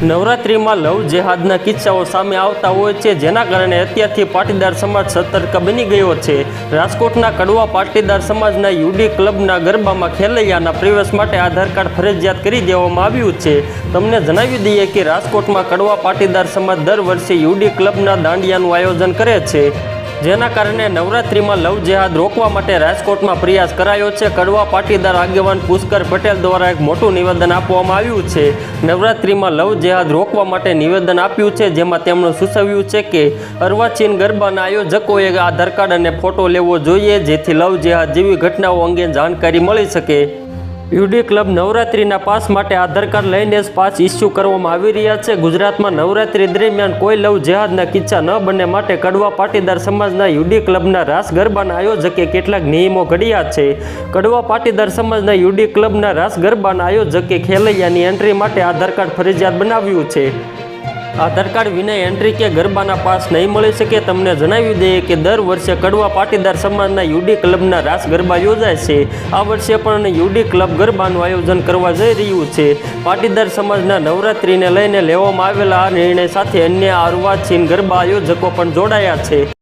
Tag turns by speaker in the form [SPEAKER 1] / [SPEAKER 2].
[SPEAKER 1] નવરાત્રિમાં લવ જેહાદના કિસ્સાઓ સામે આવતા હોય છે, જેના કારણે અત્યારથી પાટીદાર સમાજ સતર્ક બની ગયો છે। રાજકોટના કડવા પાટીદાર સમાજના યુડી ક્લબના ગરબામાં ખેલૈયાના પ્રવેશ માટે આધાર કાર્ડ ફરજિયાત કરી દેવામાં આવ્યું છે। તમને જણાવી દઈએ કે રાજકોટમાં કડવા પાટીદાર સમાજ દર વર્ષે યુડી ક્લબના દાંડિયાનું આયોજન કરે છે, જેના કારણે નવરાત્રિમાં લવ જેહાદ રોકવા માટે રાજકોટમાં પ્રયાસ કરાયો છે। કડવા પાટીદાર આગેવાન પુષ્કર પટેલ દ્વારા એક મોટું નિવેદન આપવામાં આવ્યું છે। નવરાત્રિમાં લવ જેહાદ રોકવા માટે નિવેદન આપ્યું છે, જેમાં તેમણે સૂચવ્યું છે કે અર્વાચીન ગરબાના આયોજકોએ આધાર કાર્ડ અને ફોટો લેવો જોઈએ, જેથી લવ જેહાદ જેવી ઘટનાઓ અંગે જાણકારી મળી શકે। યુડી ક્લબ નવરાત્રિના પાસ માટે આધાર કાર્ડ લઈને જ પાસ ઇસ્યુ કરવામાં આવી રહ્યા છે। ગુજરાતમાં નવરાત્રિ દરમિયાન કોઈ લવ જેહાદના કિસ્સા ન બને માટે કડવા પાટીદાર સમાજના યુડી ક્લબના રાસ ગરબાના આયોજકે કેટલાક નિયમો ઘડ્યા છે। કડવા પાટીદાર સમાજના યુડી ક્લબના રાસ ગરબાના આયોજકે ખેલૈયાની એન્ટ્રી માટે આધાર કાર્ડ ફરજિયાત બનાવ્યું છે। આધાર કાર્ડ વિના એન્ટ્રી કે ગરબાના પાસ નહીં મળી શકે। તમને જણાવી દઈએ કે દર વર્ષે કડવા પાટીદાર સમાજના યુડી ક્લબના રાસ ગરબા યોજાય છે। આ વર્ષે પણ યુડી ક્લબ ગરબાનું આયોજન કરવા જઈ રહ્યું છે। પાટીદાર સમાજના નવરાત્રિને લઈને લેવામાં આવેલા આ નિર્ણય સાથે અન્ય અર્વાચીન ગરબા આયોજકો પણ જોડાયા છે।